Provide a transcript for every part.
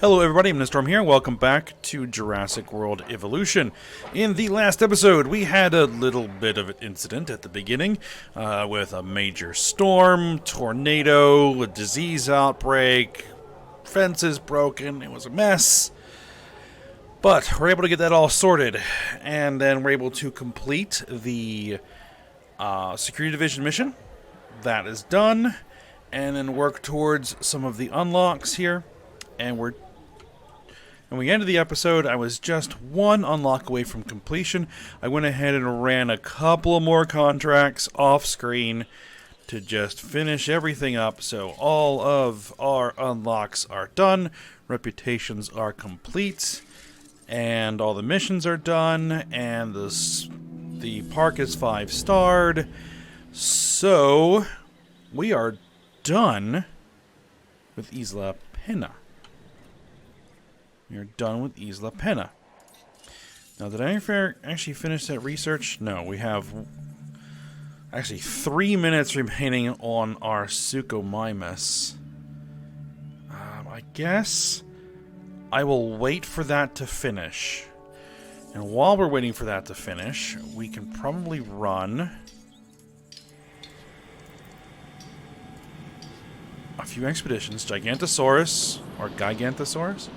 Hello everybody, I'm Storm here. Welcome back to Jurassic World Evolution. In the last episode, we had a little bit of an incident at the beginning with a major storm, tornado, a disease outbreak, fences broken. It was a mess. But we're able to get that all sorted, and then we're able to complete the Security Division mission. That is done, and then work towards some of the unlocks here. And when we ended the episode, I was just one unlock away from completion. I went ahead and ran a couple of more contracts off screen to just finish everything up. So all of our unlocks are done, reputations are complete, and all the missions are done, and the park is 5-starred. So we are done with Isla Pena. You're done with Isla Pena. Now, did I actually finish that research? No, we have actually 3 minutes remaining on our Suchomimus. I guess I will wait for that to finish. And while we're waiting for that to finish, we can probably run a few expeditions. Gigantosaurus, or Gigantosaurus,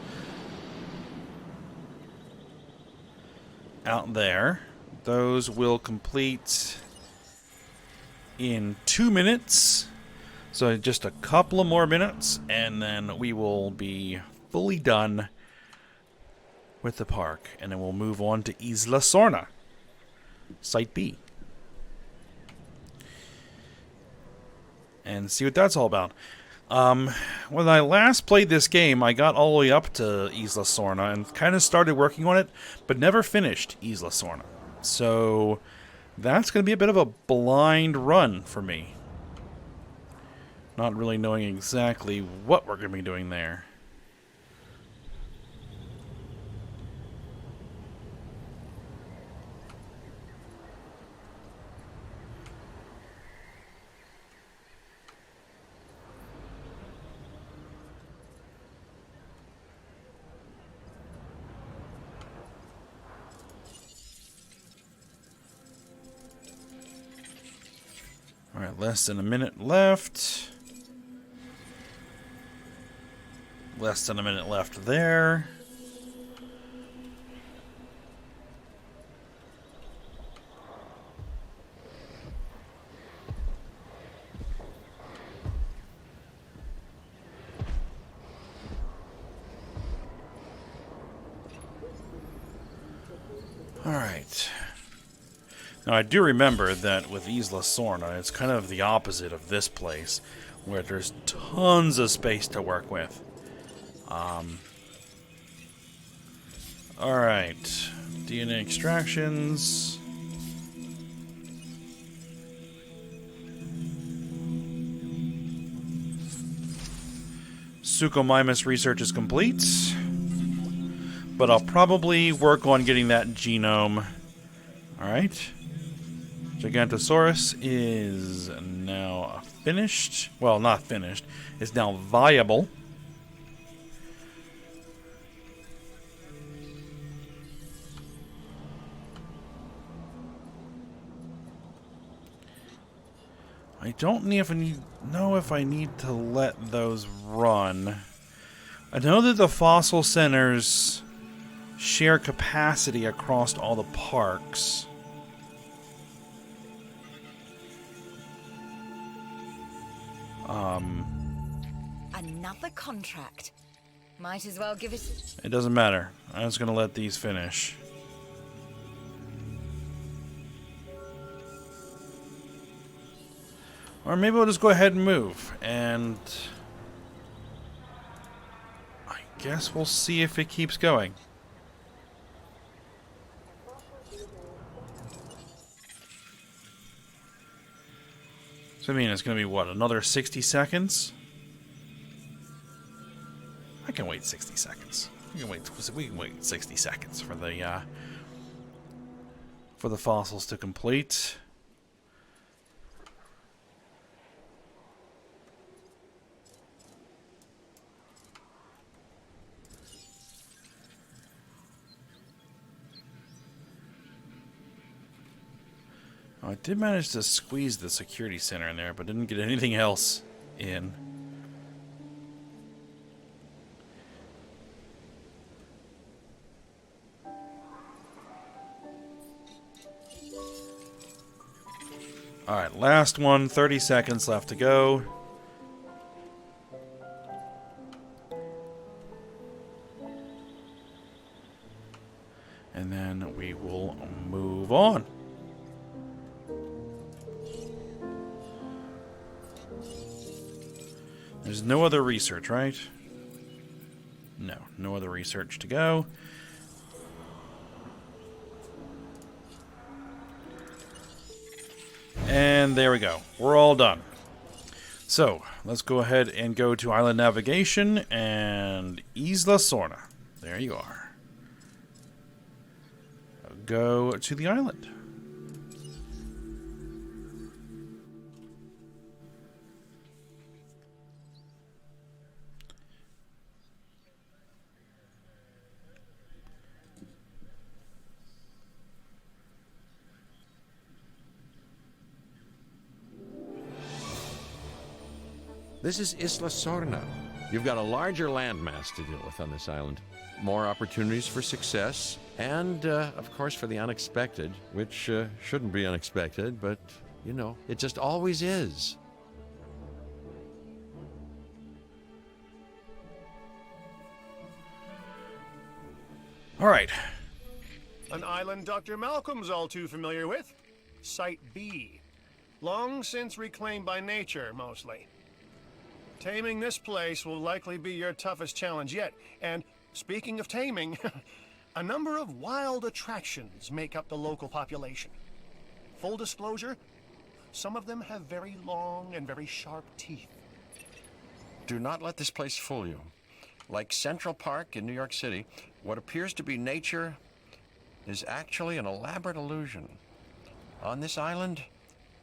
out there. Those will complete in 2 minutes. So just a couple of more minutes, and then we will be fully done with the park. And then we'll move on to Isla Sorna, Site B, and see what that's all about. When I last played this game, I got all the way up to Isla Sorna and kind of started working on it, but never finished Isla Sorna. So that's going to be a bit of a blind run for me. Not really knowing exactly what we're going to be doing there. Alright, less than a minute left. Less than a minute left there. Alright. Now, I do remember that with Isla Sorna, it's kind of the opposite of this place, where there's tons of space to work with. Alright. DNA extractions. Suchomimus research is complete. But I'll probably work on getting that genome. Alright. Gigantosaurus is now finished. Well, not finished. It's now viable. I don't know if I need to let those run. I know that the fossil centers share capacity across all the parks. Another contract. Might as well give it. It doesn't matter. I'm just gonna let these finish. Or maybe we'll just go ahead and move, and I guess we'll see if it keeps going. So I mean, it's gonna be what, another 60 seconds? I can wait 60 seconds. We can wait 60 seconds for the fossils to complete. Oh, I did manage to squeeze the security center in there, but didn't get anything else in. Alright, last one. 30 seconds left to go. And then we will move on. There's no other research, right? No, no other research to go. And there we go. We're all done. So, let's go ahead and go to Island Navigation and Isla Sorna. There you are. Go to the island. This is Isla Sorna. You've got a larger landmass to deal with on this island. More opportunities for success, and, of course, for the unexpected, which shouldn't be unexpected, but, you know, it just always is. All right. An island Dr. Malcolm's all too familiar with. Site B. Long since reclaimed by nature, mostly. Taming this place will likely be your toughest challenge yet. And speaking of taming, a number of wild attractions make up the local population. Full disclosure, some of them have very long and very sharp teeth. Do not let this place fool you. Like Central Park in New York City, what appears to be nature is actually an elaborate illusion. On this island,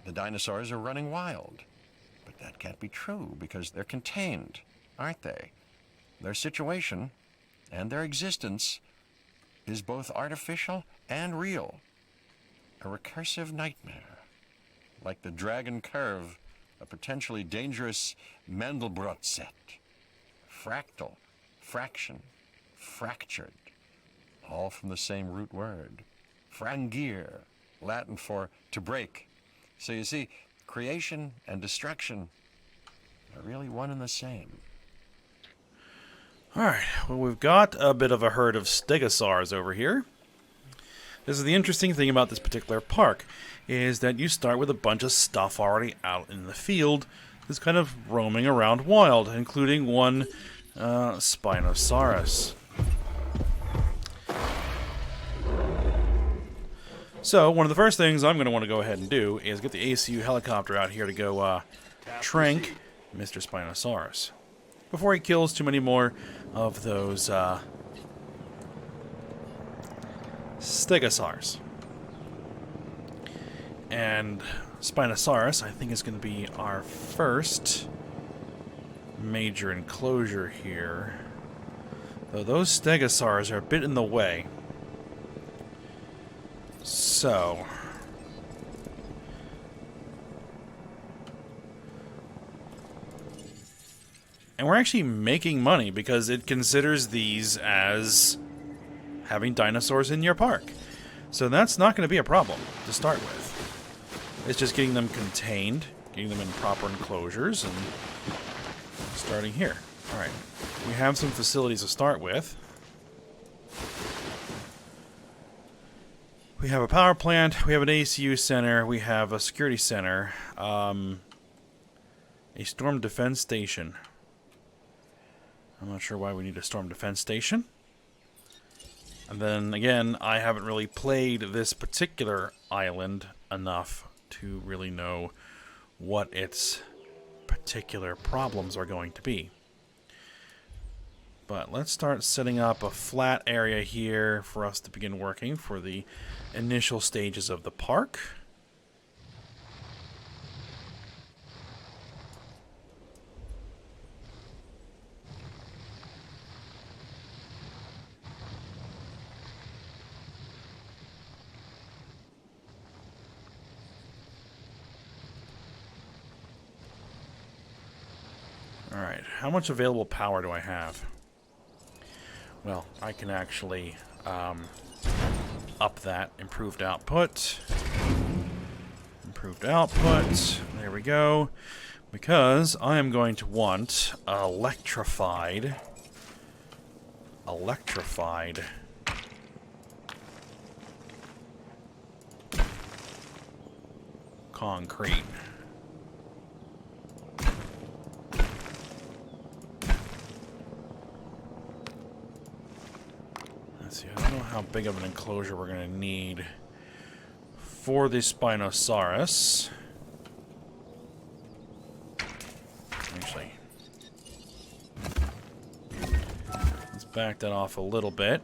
the dinosaurs are running wild. But that can't be true because they're contained, aren't they? Their situation and their existence is both artificial and real. A recursive nightmare, like the Dragon Curve, a potentially dangerous Mandelbrot set. Fractal, fraction, fractured, all from the same root word. Frangere, Latin for to break. So you see, creation and destruction are really one and the same. Alright, well, we've got a bit of a herd of stegosaurs over here. This is the interesting thing about this particular park, is that you start with a bunch of stuff already out in the field that's kind of roaming around wild, including one Spinosaurus. So, one of the first things I'm going to want to go ahead and do is get the ACU helicopter out here to go trank Mr. Spinosaurus before he kills too many more of those stegosaurs. And Spinosaurus, I think, is going to be our first major enclosure here. Though those stegosaurs are a bit in the way. So, and we're actually making money because it considers these as having dinosaurs in your park. So that's not going to be a problem to start with. It's just getting them contained, getting them in proper enclosures, and starting here. Alright, we have some facilities to start with. We have a power plant, we have an ACU center, we have a security center, a storm defense station. I'm not sure why we need a storm defense station. And then, again, I haven't really played this particular island enough to really know what its particular problems are going to be. But let's start setting up a flat area here for us to begin working for the initial stages of the park. Alright, how much available power do I have? Well, I can actually up that. Improved output. Improved output. There we go. Because I am going to want electrified concrete. Let's see, I don't know how big of an enclosure we're going to need for the Spinosaurus. Actually, let's back that off a little bit.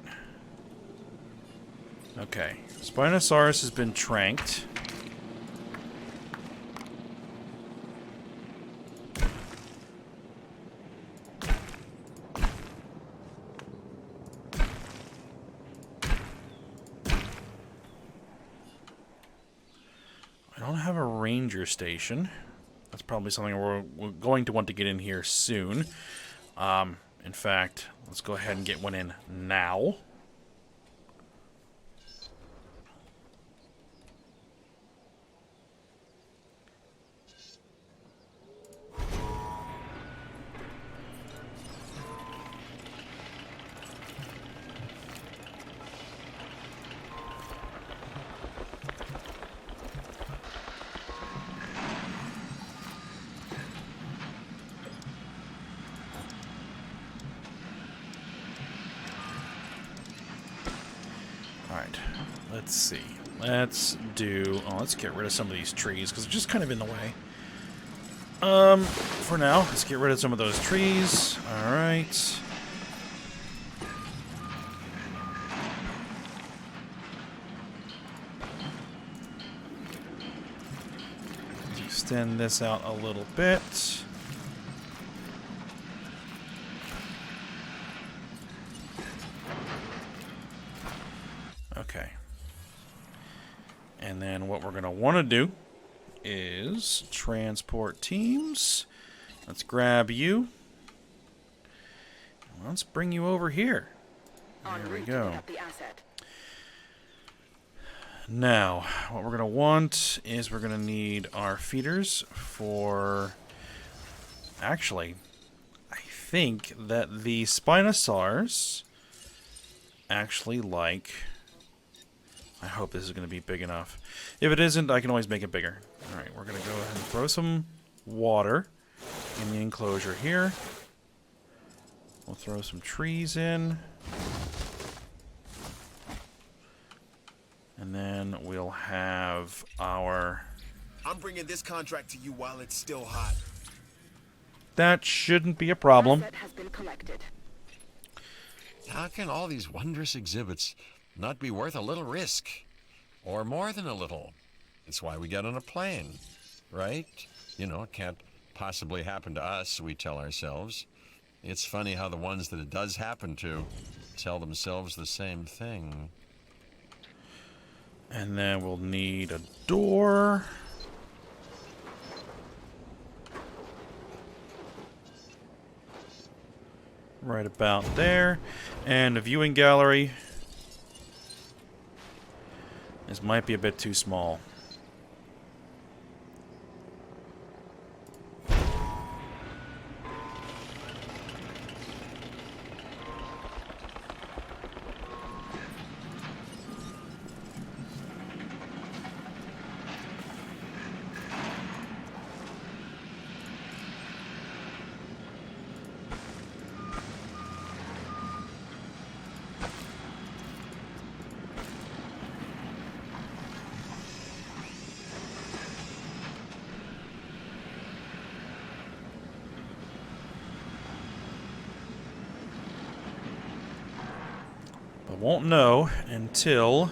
Okay, Spinosaurus has been tranked. I don't have a ranger station. That's probably something we're going to want to get in here soon. In fact, let's go ahead and get one in now. Alright, let's see. Let's get rid of some of these trees, because they're just kind of in the way. For now, let's get rid of some of those trees. Alright. Extend this out a little bit. Okay. And then what we're going to want to do is transport teams. Let's grab you. Let's bring you over here. There we go. Now, what we're going to want is we're going to need our feeders for... Actually, I think that the Spinosaurs actually like... I hope this is going to be big enough. If it isn't, I can always make it bigger. Alright, we're going to go ahead and throw some water in the enclosure here. We'll throw some trees in. And then we'll have our... I'm bringing this contract to you while it's still hot. That shouldn't be a problem. Asset has been collected. How can all these wondrous exhibits not be worth a little risk? Or more than a little? It's why we get on a plane, right? You know, it can't possibly happen to us, we tell ourselves. It's funny how the ones that it does happen to tell themselves the same thing. And then we'll need a door. Right about there. And a viewing gallery. This might be a bit too small. But won't know until...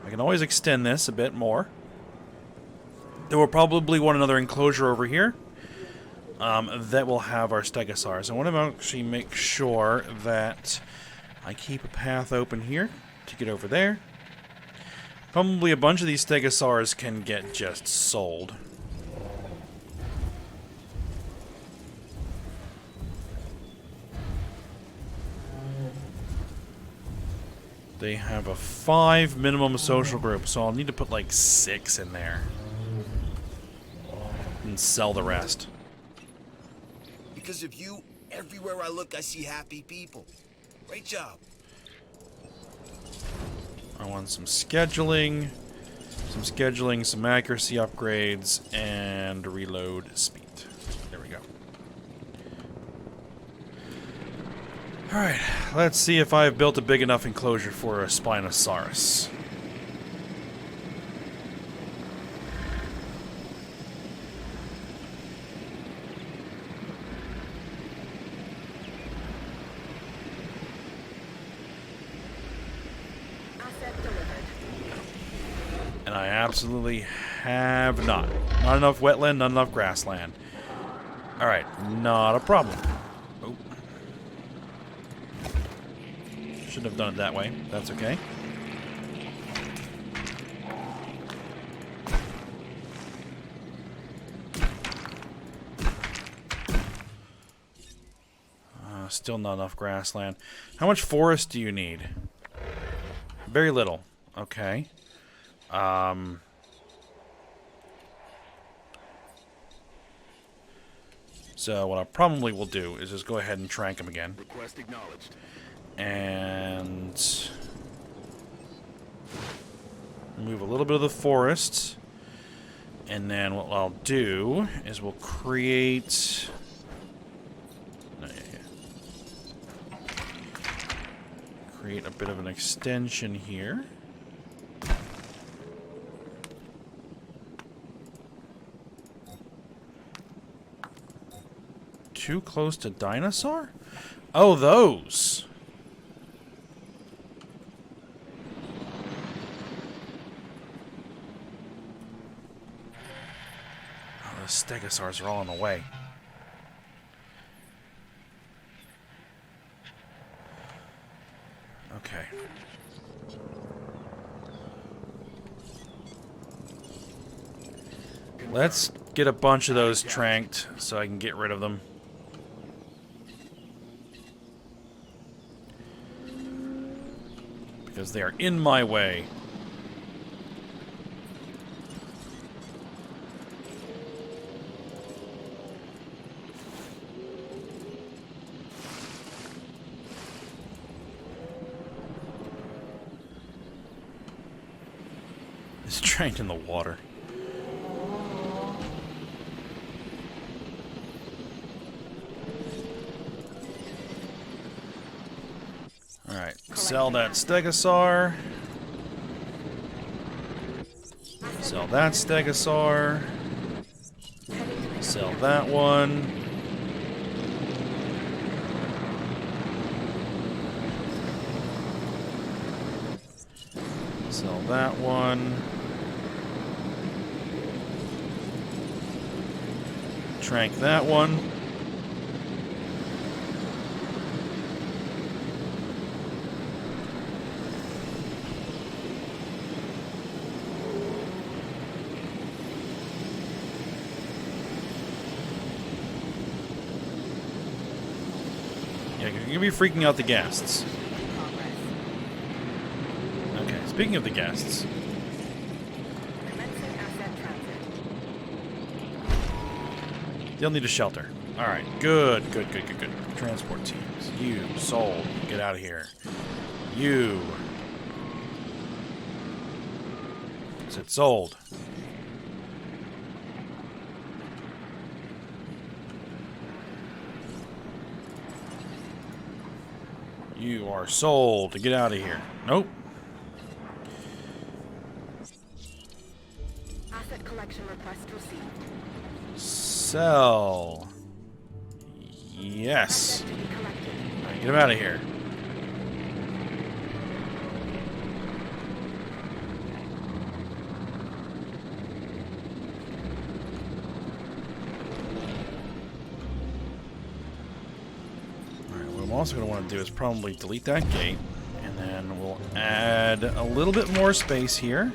I can always extend this a bit more. There will probably want another enclosure over here that will have our stegosaurs. I want to actually make sure that I keep a path open here to get over there. Probably a bunch of these stegosaurs can get just sold. They have a 5 minimum social group, so I'll need to put like 6 in there. And sell the rest. Because of you, everywhere I look, I see happy people. Great job. I want some scheduling, some accuracy upgrades, and reload speed. There we go. Alright, let's see if I've built a big enough enclosure for a Spinosaurus. And I absolutely have not. Not enough wetland, not enough grassland. Alright, not a problem. Oh. Shouldn't have done it that way. That's okay. Still not enough grassland. How much forest do you need? Very little. Okay. So what I probably will do is just go ahead and trank him again. Request acknowledged. And remove a little bit of the forest. And then what I'll do is we'll create... create a bit of an extension here. Too close to dinosaur? Oh, those. Oh, the stegosaurs are all in the way. Okay. Let's get a bunch of those tranked so I can get rid of them. Because they are in my way. It's trained in the water. Alright, sell that stegosaur. Sell that stegosaur. Sell that one. Sell that one. Trank that one. Yeah, you're gonna be freaking out the guests. Okay, speaking of the guests. They'll need a shelter. Alright, good. Transport teams. You, sold. Get out of here. You. Said sold. You are sold. Get out of here. Nope. Asset collection request received. Sell. Yes. Alright, get him out of here. Alright, what I'm also going to want to do is probably delete that gate. And then we'll add a little bit more space here.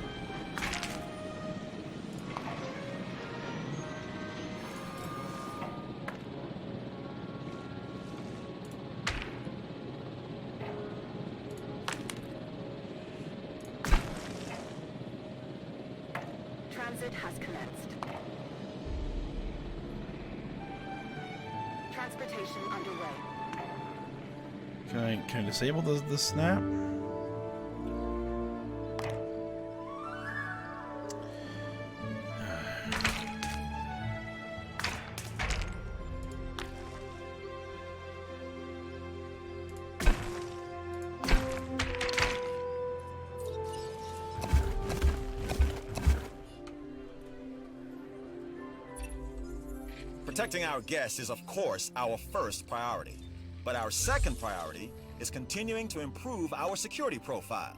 Transit has commenced. Transportation underway. Can I disable the snap? Protecting our guests is, of course, our first priority. But our second priority is continuing to improve our security profile.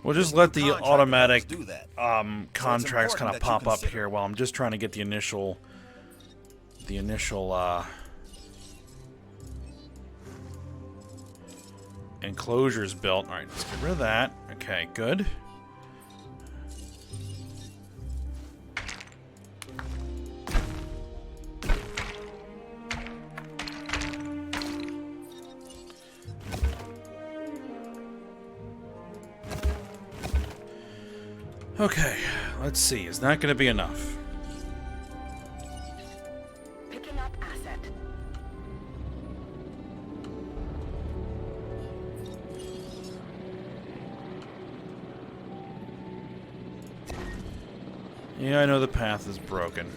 We'll just let the Contract automatic helps do that. contracts kind of important that you pop up consider- here while I'm just trying to get the initial enclosures built. All right, let's get rid of that. Okay, good. Okay, let's see. Is that going to be enough? Picking up asset. Yeah, I know the path is broken.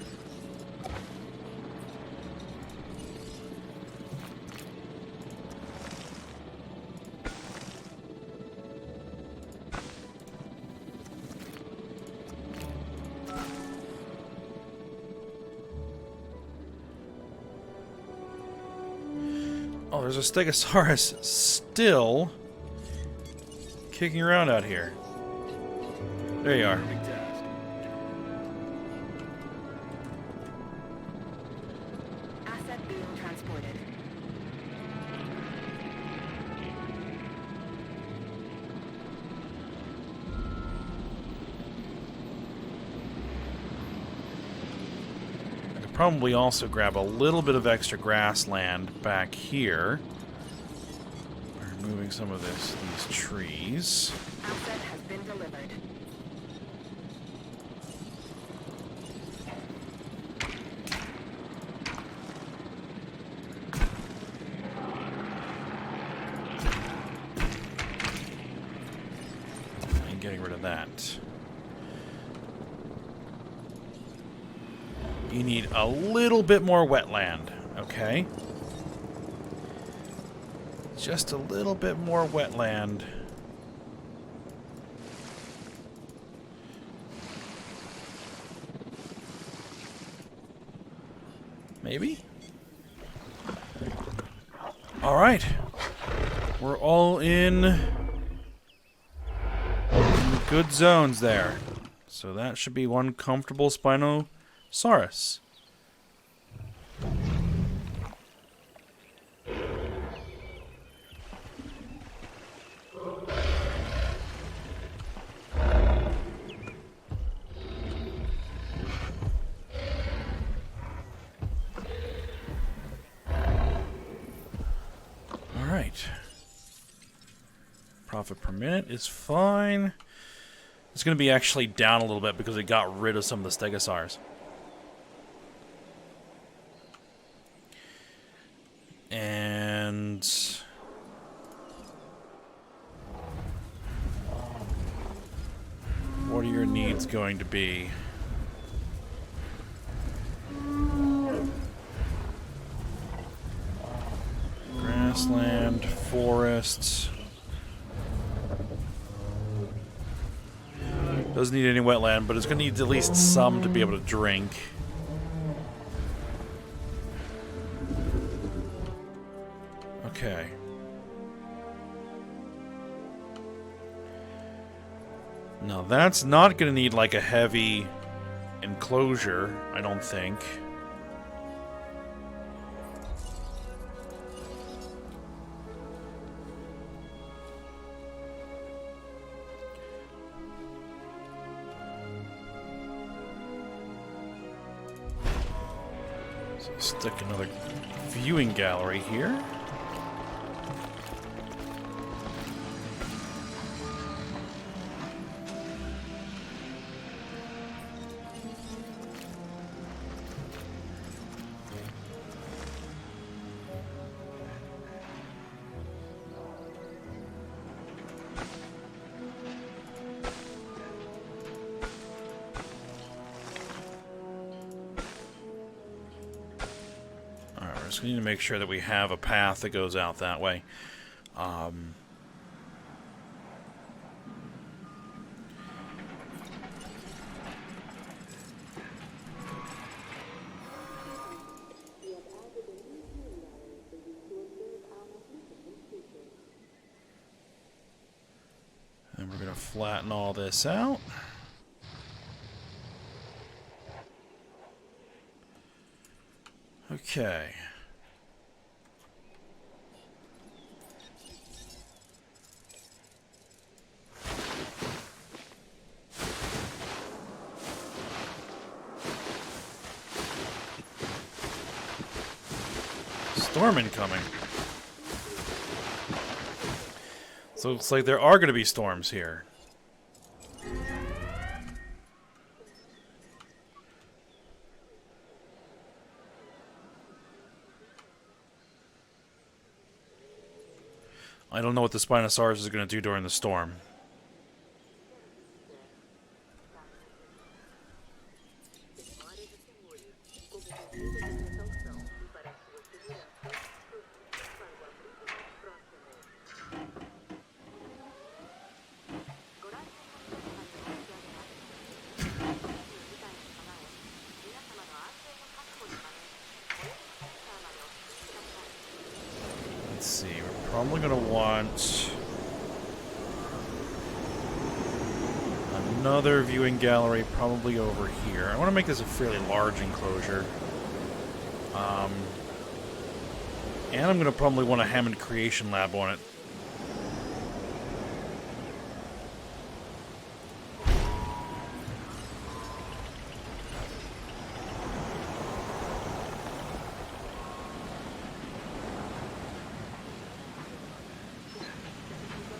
Oh, there's a Stegosaurus still kicking around out here. There you are. Asset being transported. I could probably also grab a little bit of extra grassland back here. Removing some of these trees. Asset has been delivered. And getting rid of that. You need a little bit more wetland, okay? Just a little bit more wetland. Maybe? All right. We're all in good zones there. So that should be one comfortable Spinosaurus. Profit per minute is fine. It's going to be actually down a little bit because it got rid of some of the Stegosaurs. And what are your needs going to be? Grassland, forests. Doesn't need any wetland, but it's going to need at least some to be able to drink. Okay. Now that's not going to need like a heavy enclosure, I don't think. So stick another viewing gallery here. stars. We need to make sure that we have a path that goes out that way. And we're going to flatten all this out. Okay. Storm incoming. So it looks like there are going to be storms here. I don't know what the Spinosaurus is going to do during the storm. Let's see, we're probably going to want another viewing gallery probably over here. I want to make this a fairly large enclosure. And I'm going to probably want a Hammond Creation Lab on it.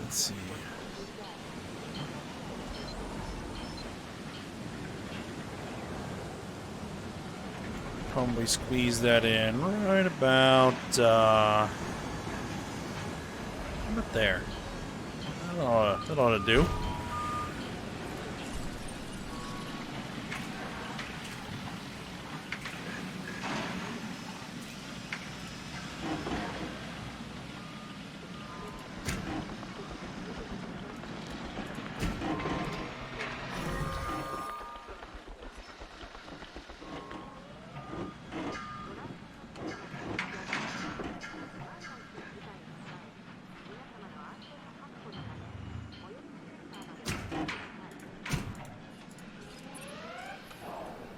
Let's see. Probably squeeze that in right about there. That ought to do.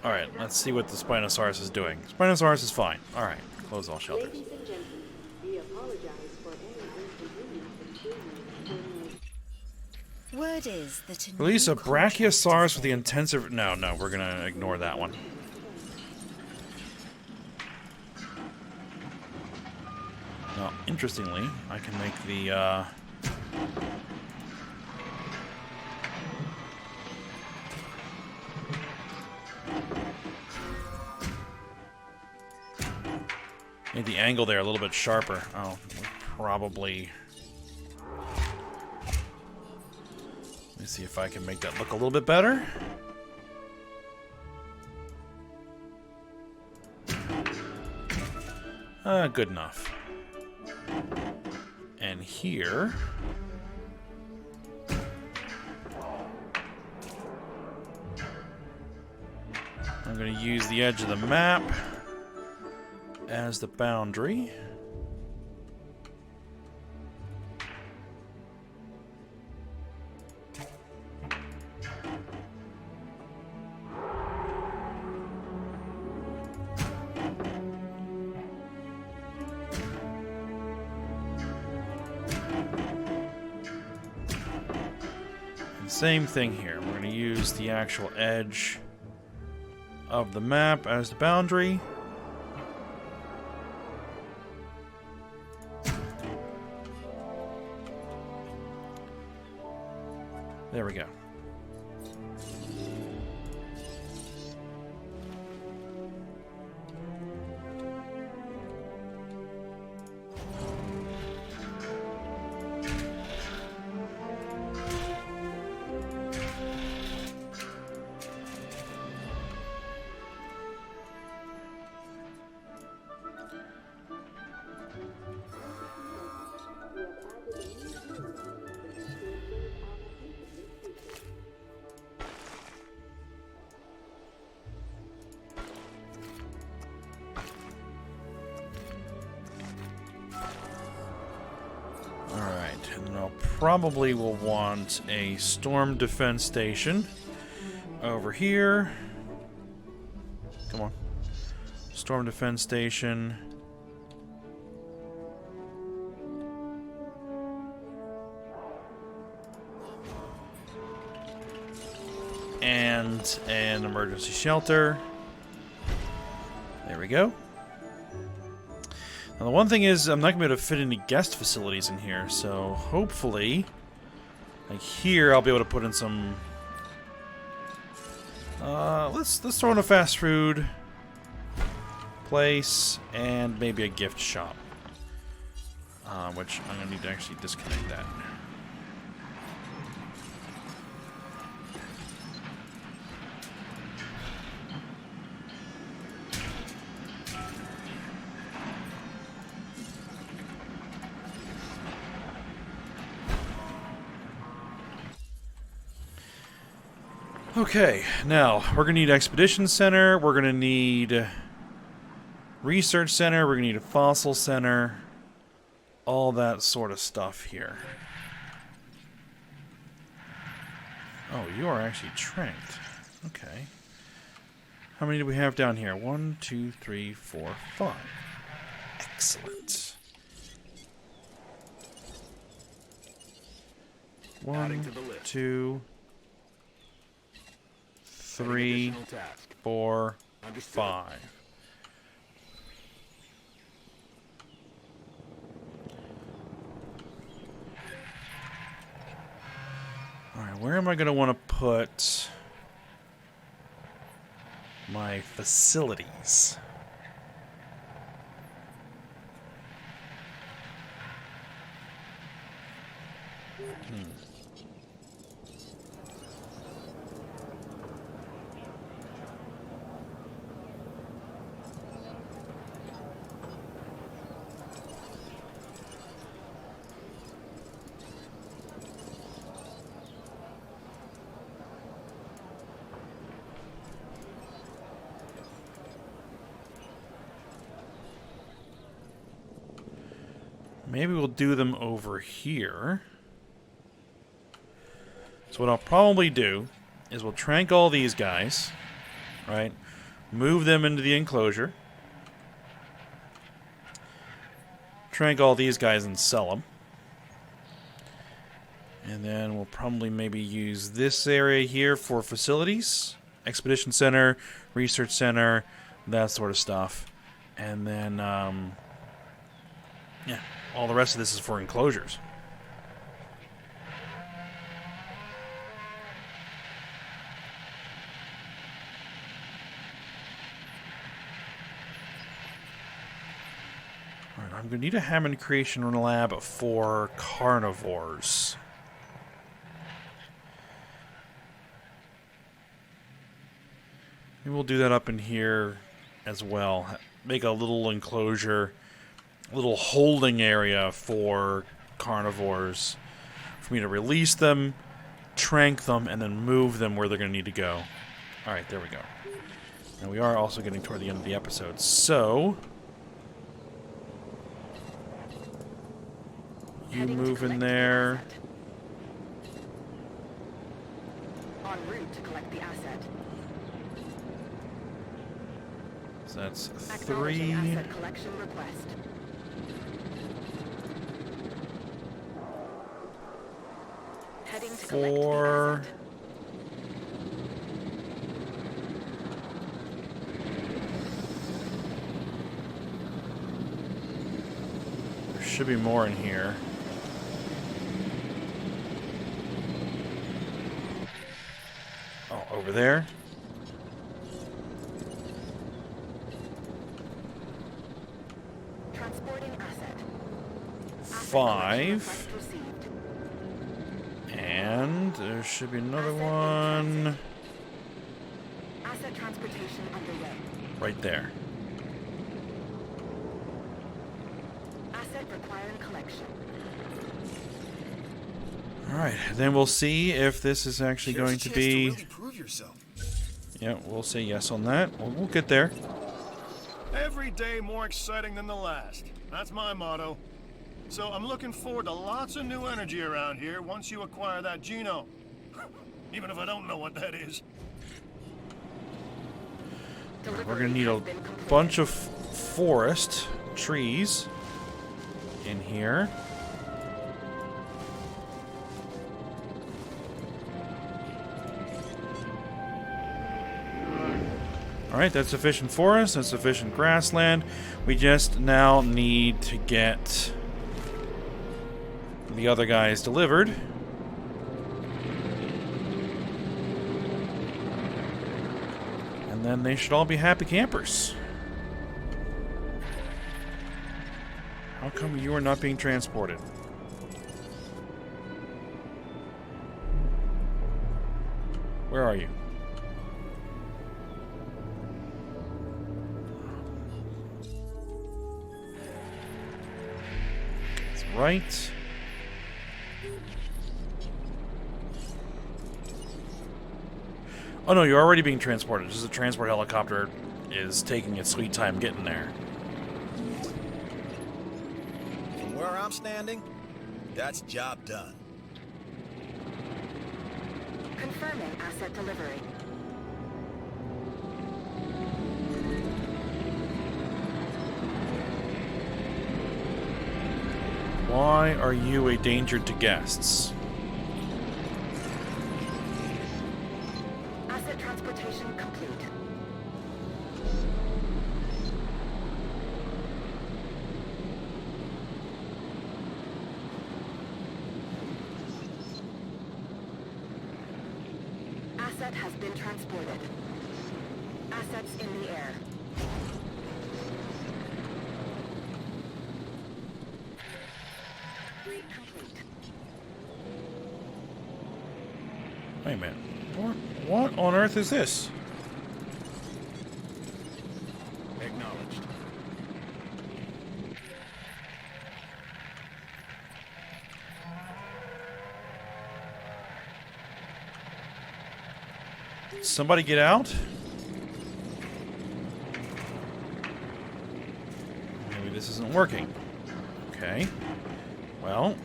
Alright, let's see what the Spinosaurus is doing. Spinosaurus is fine. Alright, close all shelters. Ladies and gentlemen, we apologize for any inconvenience. Word is that a Release new a contract Brachiosaurus is with the intensive... No, we're gonna ignore that one. Well, interestingly, I can make the, made the angle there a little bit sharper. Oh, probably... Let me see if I can make that look a little bit better. Good enough. And here... I'm going to use the edge of the map as the boundary. Same thing here. We're going to use the actual edge of the map as the boundary. There we go. And I'll probably will want a storm defense station over here. Come on. Storm defense station. And an emergency shelter. There we go. Now the one thing is, I'm not going to be able to fit any guest facilities in here, so hopefully, like here, I'll be able to put in some... let's throw in a fast food place and maybe a gift shop. Which I'm going to need to actually disconnect that. Okay, now we're gonna need Expedition Center, we're gonna need Research Center, we're gonna need a Fossil Center, all that sort of stuff here. Oh, you are actually tranked. Okay. How many do we have down here? 1, 2, 3, 4, 5. Excellent. One, 2, 3, 4, 5. Alright, where am I going to want to put my facilities? Maybe we'll do them over here. So what I'll probably do is we'll trank all these guys, right? Move them into the enclosure. Trank all these guys and sell them. And then we'll probably maybe use this area here for facilities. Expedition Center, Research Center, that sort of stuff. And then, yeah. All the rest of this is for enclosures. Alright, I'm going to need a Hammond Creation Lab for carnivores. Maybe we'll do that up in here as well. Make a little enclosure, little holding area for carnivores for me to release them, trank them, and then move them where they're going to need to go. Alright, there we go. And we are also getting toward the end of the episode, so you move in there. En route to collect the asset. So that's Acknowledging 3. asset collection request. Heading to collect the 4. asset. There should be more in here. Oh, over there? Transporting asset. Asset 5. request received. And there should be another one Asset transportation underway. right there. Asset requiring collection. Alright, then we'll see if this is actually going to be... really prove yourself. Yeah, we'll say yes on that. We'll get there. Every day more exciting than the last. That's my motto. So I'm looking forward to lots of new energy around here once you acquire that genome. Even if I don't know what that is. We're going to need a bunch of forest trees in here. Alright, that's sufficient forest, that's sufficient grassland. We just now need to get the other guys delivered. And then they should all be happy campers. How come you are not being transported? Where are you? That's right. Oh no, you're already being transported. Just the transport helicopter is taking its sweet time getting there. From where I'm standing, that's job done. Confirming asset delivery. Why are you a danger to guests? Asset transportation complete. Asset has been transported. Assets in the air. Complete. Wait a minute. What on earth is this? Acknowledged. Somebody get out? Maybe this isn't working. Okay. Well,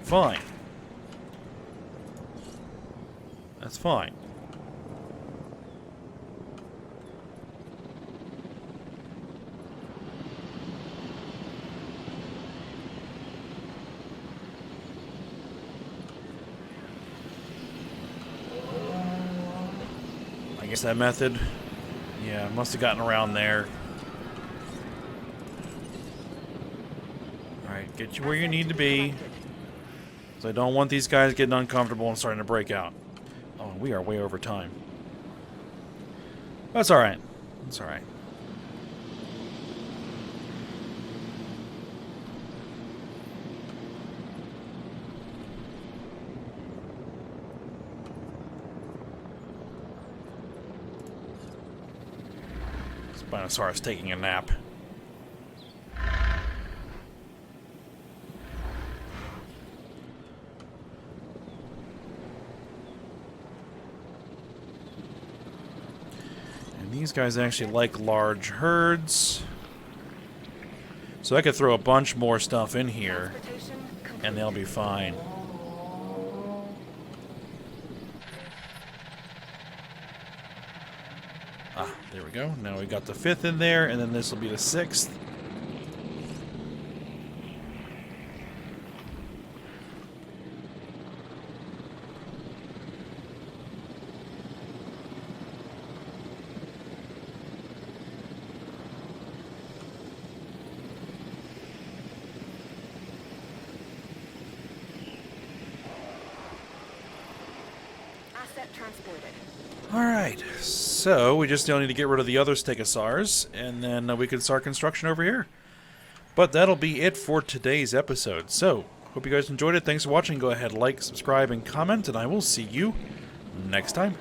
fine. That's fine. I guess that method, yeah, must have gotten around there. Alright, get you where you need to be. So I don't want these guys getting uncomfortable and starting to break out. Oh, we are way over time. That's alright. That's alright. Spinosaurus taking a nap. And these guys actually like large herds. So I could throw a bunch more stuff in here and they'll be fine. Ah, there we go. Now we got the 5th in there, and then this will be the 6th. Asset transported. Alright, so we just still need to get rid of the other stegosaurs, and then we can start construction over here. But that'll be it for today's episode. So, hope you guys enjoyed it. Thanks for watching. Go ahead, like, subscribe, and comment, and I will see you next time.